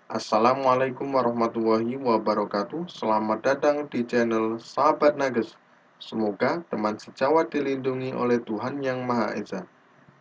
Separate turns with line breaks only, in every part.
Assalamualaikum warahmatullahi wabarakatuh. Selamat datang di channel Sahabat Nages. Semoga teman sejawat dilindungi oleh Tuhan Yang Maha Esa.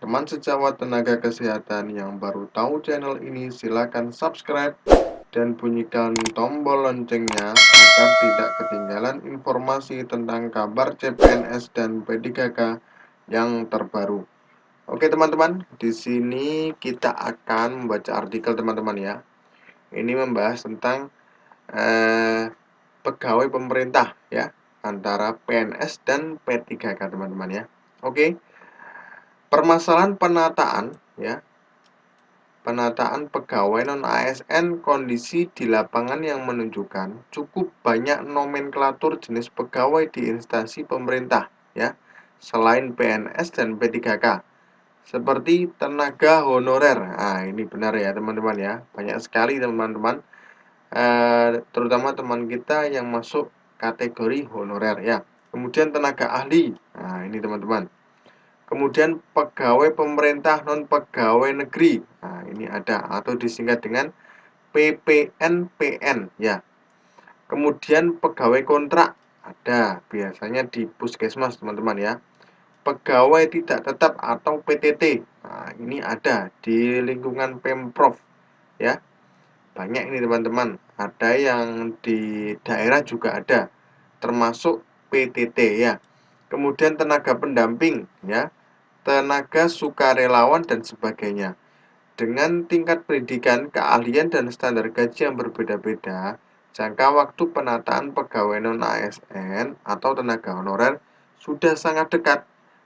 Teman sejawat tenaga kesehatan yang baru tahu channel ini, silakan subscribe dan bunyikan tombol loncengnya agar tidak ketinggalan informasi tentang kabar CPNS dan P3K yang terbaru. Oke teman-teman, di sini kita akan membaca artikel teman-teman ya. Ini membahas tentang pegawai pemerintah ya, antara PNS dan P3K teman-teman ya. Oke. Permasalahan penataan ya. Penataan pegawai non-ASN, kondisi di lapangan yang menunjukkan cukup banyak nomenklatur jenis pegawai di instansi pemerintah ya, selain PNS dan P3K. Seperti tenaga honorer. Nah, ini benar ya teman-teman ya. Banyak sekali teman-teman, terutama teman kita yang masuk kategori honorer ya. Kemudian tenaga ahli. Nah, ini teman-teman. Kemudian pegawai pemerintah non pegawai negeri. Nah, ini ada atau disingkat dengan PPNPN ya. Kemudian pegawai kontrak ada, biasanya di puskesmas teman-teman ya. Pegawai tidak tetap atau PTT. Nah, ini ada di lingkungan Pemprov ya. Banyak ini teman-teman. Ada yang di daerah juga ada, termasuk PTT ya. Kemudian tenaga pendamping ya, tenaga sukarelawan dan sebagainya. Dengan tingkat pendidikan, keahlian dan standar gaji yang berbeda-beda, jangka waktu penataan pegawai non-ASN atau tenaga honorer sudah sangat dekat,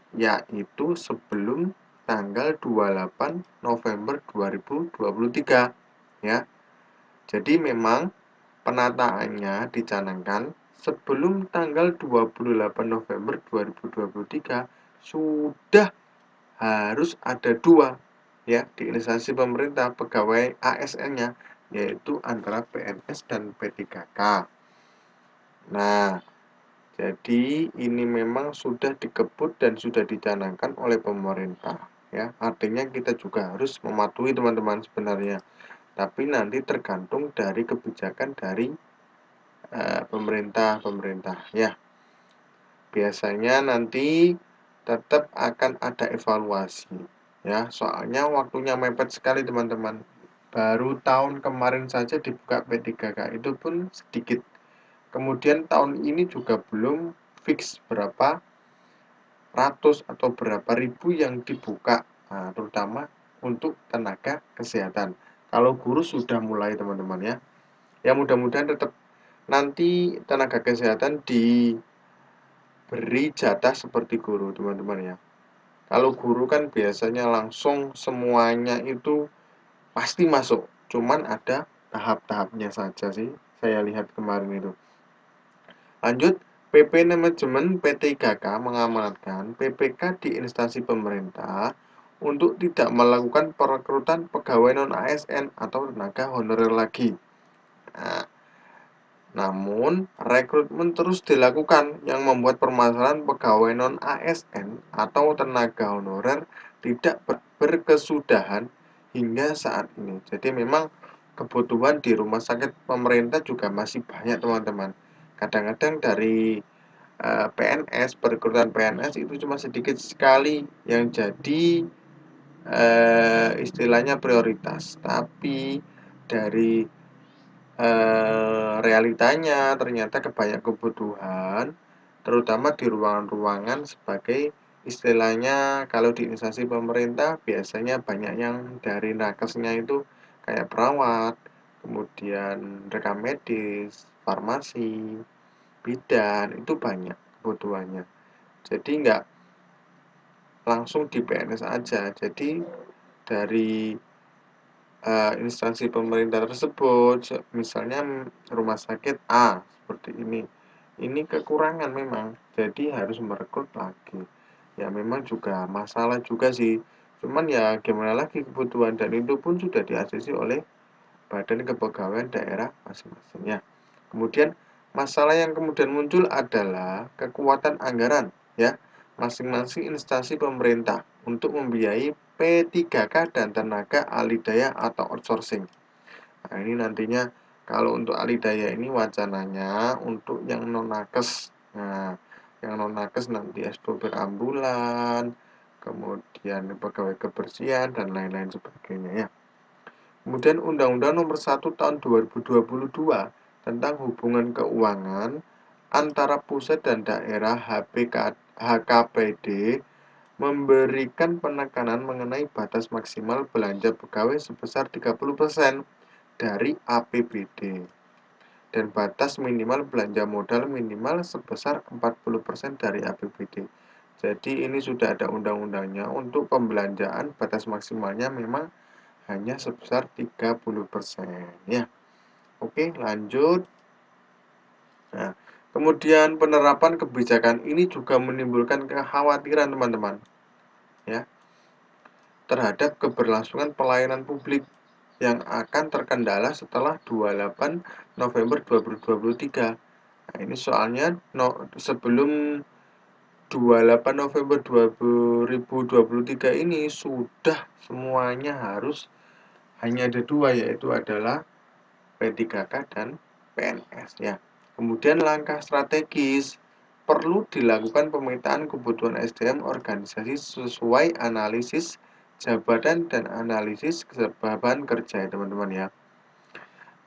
yaitu sebelum tanggal 28 November 2023 ya. Jadi memang penataannya dicanangkan sebelum tanggal 28 November 2023 sudah harus ada dua ya di instansi pemerintah pegawai ASN-nya, yaitu antara PNS dan P3K. Nah, jadi ini memang sudah dikebut dan sudah dicanangkan oleh pemerintah ya. Artinya kita juga harus mematuhi teman-teman sebenarnya. Tapi nanti tergantung dari kebijakan dari pemerintah ya. Biasanya nanti tetap akan ada evaluasi ya, soalnya waktunya mepet sekali teman-teman. Baru tahun kemarin saja dibuka P3K itu pun sedikit. Kemudian tahun ini juga belum fix berapa ratus atau berapa ribu yang dibuka, nah, terutama untuk tenaga kesehatan. Kalau guru sudah mulai teman-teman ya. Ya mudah-mudahan tetap nanti tenaga kesehatan diberi jatah seperti guru teman-teman ya. Kalau guru kan biasanya langsung semuanya itu pasti masuk, cuman ada tahap-tahapnya saja sih, saya lihat kemarin itu. Lanjut, PP Manajemen P3K mengamanatkan PPK di instansi pemerintah untuk tidak melakukan perekrutan pegawai non-ASN atau tenaga honorer lagi. Nah, namun, rekrutmen terus dilakukan yang membuat permasalahan pegawai non-ASN atau tenaga honorer tidak berkesudahan hingga saat ini. Jadi memang kebutuhan di rumah sakit pemerintah juga masih banyak teman-teman. Kadang-kadang dari PNS, perekrutan PNS itu cuma sedikit sekali yang jadi istilahnya prioritas. Tapi dari realitanya ternyata banyak kebutuhan, terutama di ruangan-ruangan sebagai istilahnya kalau di instansi pemerintah biasanya banyak yang dari nakesnya itu kayak perawat, kemudian rekam medis, farmasi, bidan, itu banyak kebutuhannya. Jadi nggak langsung di PNS aja. Jadi dari instansi pemerintah tersebut, misalnya rumah sakit A seperti ini kekurangan memang, jadi harus merekrut lagi. Ya memang juga masalah juga sih, cuman ya gimana lagi kebutuhan, dan itu pun sudah diaksesi oleh badan kepegawaian daerah masing-masing ya. Kemudian masalah yang kemudian muncul adalah kekuatan anggaran ya masing-masing instansi pemerintah untuk membiayai P3K dan tenaga ahli daya atau outsourcing. Nah, ini nantinya kalau untuk alidaya ini wacananya untuk yang non-nakes. Nah, yang non-nakes nanti sopir ambulan, kemudian pegawai kebersihan, dan lain-lain sebagainya ya. Kemudian Undang-Undang Nomor 1 Tahun 2022 tentang hubungan keuangan antara pusat dan daerah HKPD memberikan penekanan mengenai batas maksimal belanja pegawai sebesar 30% dari APBD dan batas minimal belanja modal minimal sebesar 40% dari APBD. Jadi ini sudah ada undang-undangnya untuk pembelanjaan batas maksimalnya memang hanya sebesar 30% ya. Oke, lanjut. Nah, kemudian penerapan kebijakan ini juga menimbulkan kekhawatiran teman-teman ya terhadap keberlangsungan pelayanan publik yang akan terkendala setelah 28 November 2023. Nah, ini soalnya sebelum 28 November 2023 ini sudah semuanya harus hanya ada dua, yaitu adalah P3K dan PNS ya. Kemudian langkah strategis perlu dilakukan pemetaan kebutuhan SDM organisasi sesuai analisis jabatan dan analisis kesebaban kerja ya teman-teman ya.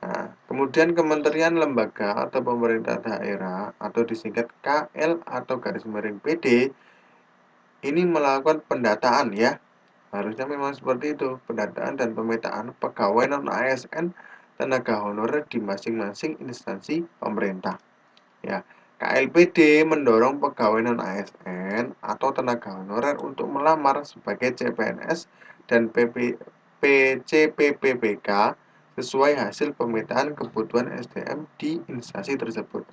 Nah, kemudian kementerian lembaga atau pemerintah daerah atau disingkat KL atau garis miring PD ini melakukan pendataan ya. Harusnya memang seperti itu, pendataan dan pemetaan pegawai non-ASN tenaga honorer di masing-masing instansi pemerintah. Ya, KLPD mendorong pegawai non-ASN atau tenaga honorer untuk melamar sebagai CPNS dan PCPPPK sesuai hasil pemetaan kebutuhan SDM di instansi tersebut.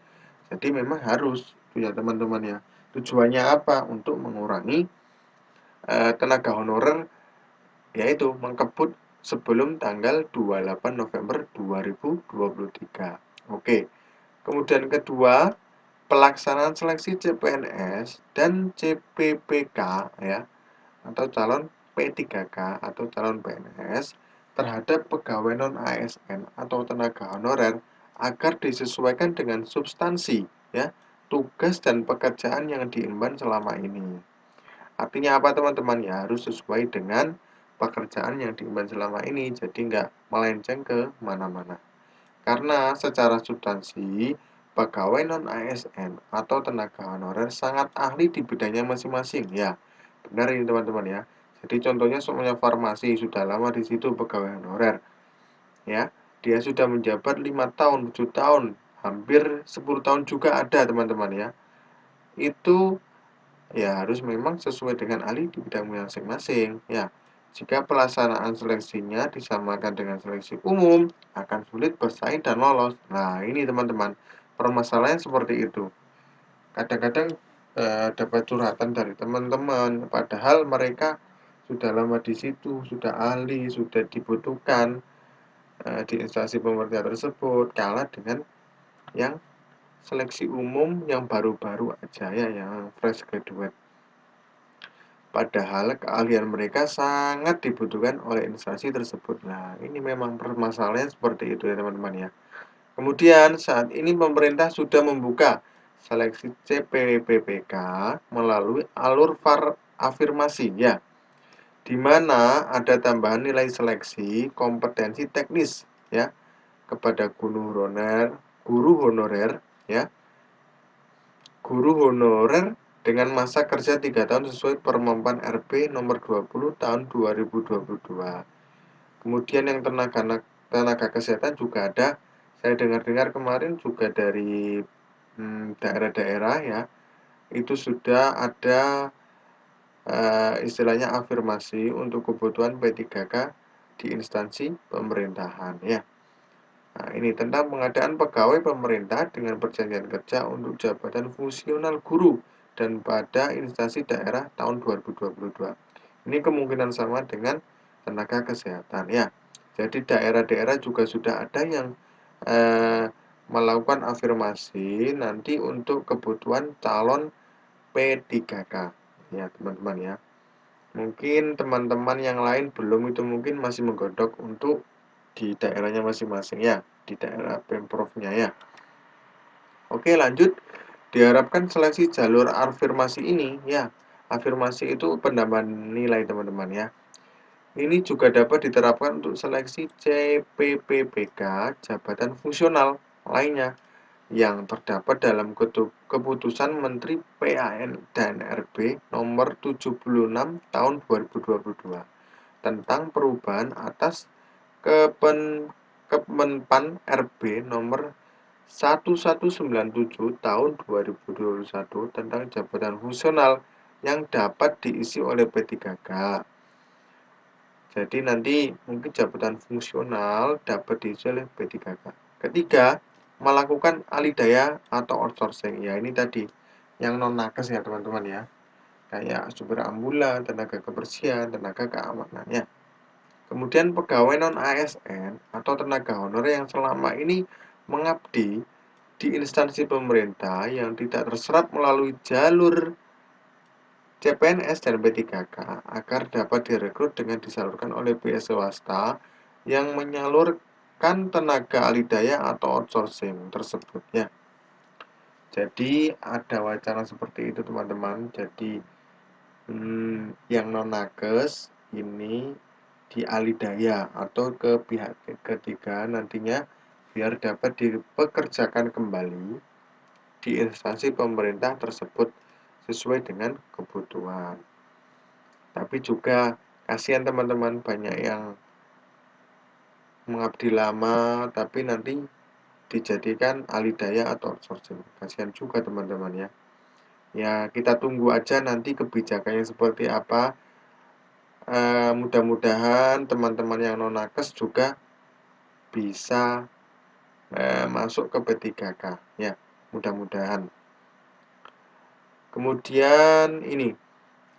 Jadi memang harus ya teman-teman ya. Tujuannya apa? Untuk mengurangi tenaga honorer yaitu mengkebut sebelum tanggal 28 November 2023. Oke. Kemudian kedua, pelaksanaan seleksi CPNS dan CPPK ya atau calon P3K atau calon PNS terhadap pegawai non ASN atau tenaga honorer agar disesuaikan dengan substansi ya, tugas dan pekerjaan yang diemban selama ini. Artinya apa teman-teman ya, harus sesuai dengan pekerjaan yang diemban selama ini, jadi nggak melenceng ke mana-mana. Karena secara substansi, pegawai non-ASN atau tenaga honorer sangat ahli di bidangnya masing-masing. Ya, benar ini teman-teman ya. Jadi contohnya semuanya farmasi, sudah lama di situ pegawai honorer. Ya, dia sudah menjabat 5 tahun, 7 tahun, hampir 10 tahun juga ada teman-teman ya. Itu ya harus memang sesuai dengan ahli di bidang masing-masing. Ya, jika pelaksanaan seleksinya disamakan dengan seleksi umum, akan sulit bersaing dan lolos. Nah, ini teman-teman, permasalahan seperti itu. Kadang-kadang dapat curhatan dari teman-teman, padahal mereka sudah lama di situ, sudah ahli, sudah dibutuhkan di instansi pemerintah tersebut, kalah dengan yang seleksi umum yang baru-baru aja ya, yang fresh graduate. Padahal keahlian mereka sangat dibutuhkan oleh instansi tersebut. Nah, ini memang permasalahan seperti itu ya teman-teman ya. Kemudian saat ini pemerintah sudah membuka seleksi CPPPK melalui alur afirmasi ya, di mana ada tambahan nilai seleksi kompetensi teknis ya kepada guru honorer ya, guru honorer dengan masa kerja 3 tahun sesuai Permenpan RB nomor 20 tahun 2022. Kemudian yang tenaga kesehatan juga ada. Saya dengar-dengar kemarin juga dari daerah-daerah ya, itu sudah ada istilahnya afirmasi untuk kebutuhan P3K di instansi pemerintahan ya. Nah, ini tentang pengadaan pegawai pemerintah dengan perjanjian kerja untuk jabatan fungsional guru dan pada instansi daerah tahun 2022. Ini kemungkinan sama dengan tenaga kesehatan ya. Jadi daerah-daerah juga sudah ada yang melakukan afirmasi nanti untuk kebutuhan calon P3K ya teman-teman ya. Mungkin teman-teman yang lain belum, itu mungkin masih menggodok untuk di daerahnya masing-masing ya, di daerah Pemprov-nya ya. Oke, lanjut. Diharapkan seleksi jalur afirmasi ini ya. Afirmasi itu penambahan nilai teman-teman ya. Ini juga dapat diterapkan untuk seleksi CPPBK jabatan fungsional lainnya yang terdapat dalam keputusan Menteri PAN dan RB nomor 76 tahun 2022 tentang perubahan atas Kemenpan RB nomor 1197 tahun 2021 tentang jabatan fungsional yang dapat diisi oleh P3K. Jadi nanti mungkin jabatan fungsional dapat diisi oleh P3K. Ketiga, melakukan alidaya atau outsourcing. Ya ini tadi yang non nakes ya teman-teman ya. Kayak supir ambulan, tenaga kebersihan, tenaga keamanan ya. Kemudian pegawai non-ASN atau tenaga honorer yang selama ini mengabdi di instansi pemerintah yang tidak terserap melalui jalur CPNS dan P3K agar dapat direkrut dengan disalurkan oleh pihak swasta yang menyalurkan tenaga alidaya atau outsourcing tersebut ya. Jadi ada wacana seperti itu teman-teman. Jadi yang non-nakes ini dialidaya atau ke pihak ketiga nantinya biar dapat dipekerjakan kembali di instansi pemerintah tersebut sesuai dengan kebutuhan. Tapi juga kasihan teman-teman, banyak yang mengabdi lama tapi nanti dijadikan alidaya atau outsourcing. Kasihan juga teman-teman ya. Ya kita tunggu aja nanti kebijakannya seperti apa. Mudah-mudahan teman-teman yang non-nakes juga bisa masuk ke P3K ya, mudah-mudahan. Kemudian ini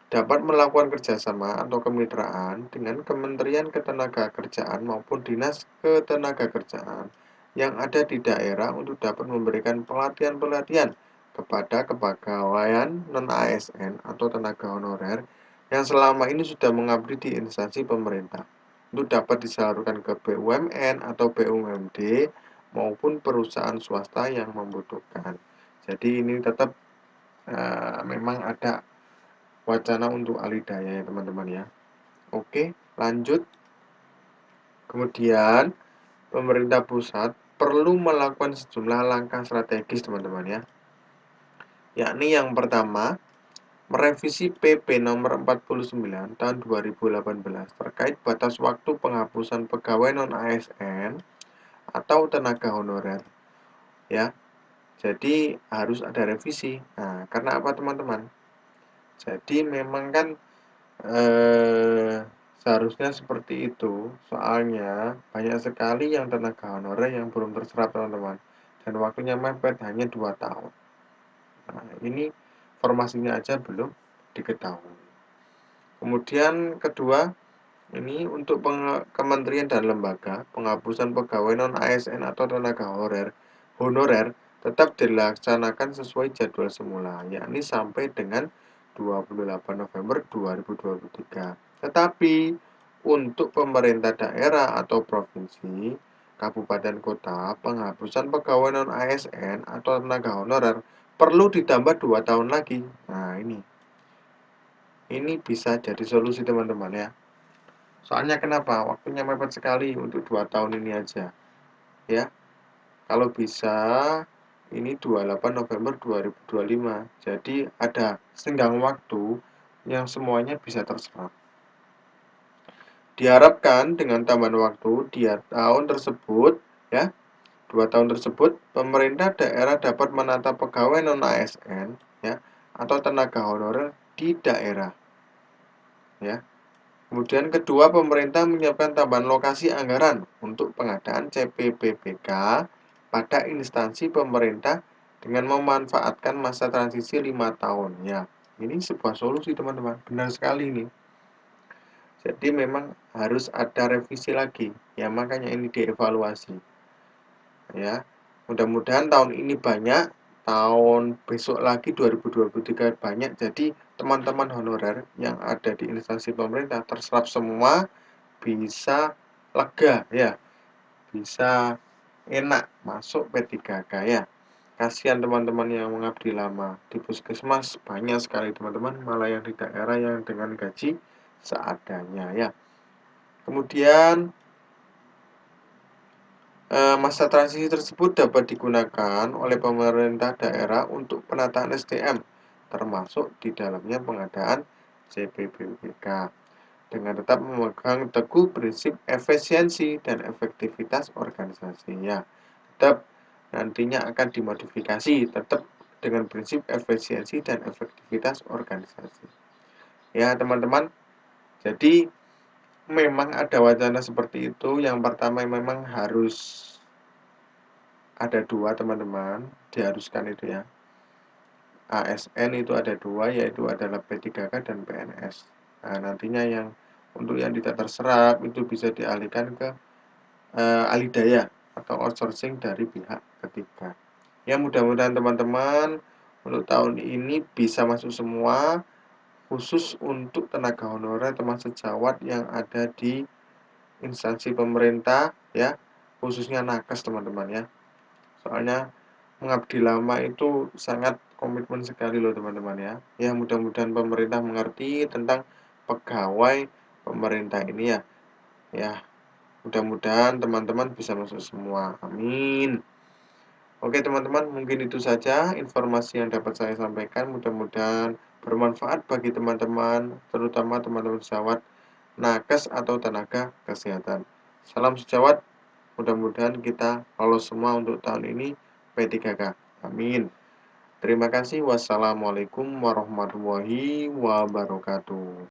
dapat melakukan kerjasama atau kemitraan dengan Kementerian Ketenagakerjaan maupun Dinas Ketenagakerjaan yang ada di daerah untuk dapat memberikan pelatihan-pelatihan kepada kepegawaian non-ASN atau tenaga honorer yang selama ini sudah mengabdi di instansi pemerintah untuk dapat disalurkan ke BUMN atau BUMD maupun perusahaan swasta yang membutuhkan. Jadi ini tetap memang ada wacana untuk alidaya ya teman-teman ya. Oke, lanjut. Kemudian pemerintah pusat perlu melakukan sejumlah langkah strategis teman-teman ya. Yakni yang pertama, merevisi PP nomor 49 tahun 2018 terkait batas waktu penghapusan pegawai non-ASN atau tenaga honorer ya. Jadi harus ada revisi. Nah, karena apa teman-teman? Jadi memang kan seharusnya seperti itu, soalnya banyak sekali yang tenaga honorer yang belum terserap teman-teman, dan waktunya mepet hanya 2 tahun. Nah, ini formasinya aja belum diketahui. Kemudian kedua, ini untuk kementerian dan lembaga, penghapusan pegawai non-ASN atau tenaga honorer tetap dilaksanakan sesuai jadwal semula, yakni sampai dengan 28 November 2023. Tetapi untuk pemerintah daerah atau provinsi, kabupaten kota, penghapusan pegawai non-ASN atau tenaga honorer perlu ditambah 2 tahun lagi. Nah, ini bisa jadi solusi teman-teman ya. Soalnya kenapa? Waktunya mepet sekali untuk 2 tahun ini aja. Ya. Kalau bisa ini 28 November 2025. Jadi ada senggang waktu yang semuanya bisa terserap. Diharapkan dengan tambahan waktu di tahun tersebut ya, 2 tahun tersebut pemerintah daerah dapat menata pegawai non-ASN ya atau tenaga honorer di daerah. Ya. Kemudian kedua, pemerintah menyiapkan tambahan lokasi anggaran untuk pengadaan CPPBK pada instansi pemerintah dengan memanfaatkan masa transisi 5 tahun. Ya, ini sebuah solusi teman-teman, benar sekali ini. Jadi memang harus ada revisi lagi, ya makanya ini dievaluasi. Ya, mudah-mudahan tahun ini banyak, tahun besok lagi 2023 banyak, jadi teman-teman honorer yang ada di instansi pemerintah terserap semua, bisa lega ya. bisa enak masuk P3K ya. Kasihan teman-teman yang mengabdi lama di puskesmas, banyak sekali teman-teman, malah yang di daerah yang dengan gaji seadanya ya. Kemudian masa transisi tersebut dapat digunakan oleh pemerintah daerah untuk penataan SDM, termasuk di dalamnya pengadaan CPBPK, dengan tetap memegang teguh prinsip efisiensi dan efektivitas organisasi. Ya, tetap nantinya akan dimodifikasi, tetap dengan prinsip efisiensi dan efektivitas organisasi. Ya, teman-teman, jadi memang ada wacana seperti itu. Yang pertama memang harus ada dua teman-teman, diharuskan itu ya. ASN itu ada dua, yaitu adalah P3K dan PNS. Nah, nantinya yang untuk yang tidak terserap itu bisa dialihkan ke alidaya atau outsourcing dari pihak ketiga. Ya, mudah-mudahan teman-teman untuk tahun ini bisa masuk semua, khusus untuk tenaga honorer teman sejawat yang ada di instansi pemerintah ya, khususnya nakes teman-teman ya. Soalnya mengabdi lama itu sangat komitmen sekali loh teman-teman ya. Ya, mudah-mudahan pemerintah mengerti tentang pegawai pemerintah ini ya. Ya, mudah-mudahan teman-teman bisa masuk semua. Amin. Oke teman-teman, mungkin itu saja informasi yang dapat saya sampaikan. Mudah-mudahan bermanfaat bagi teman-teman, terutama teman-teman sejawat nakes atau tenaga kesehatan. Salam sejawat, mudah-mudahan kita lolos semua untuk tahun ini P3K. Amin. Terima kasih. Wassalamualaikum warahmatullahi wabarakatuh.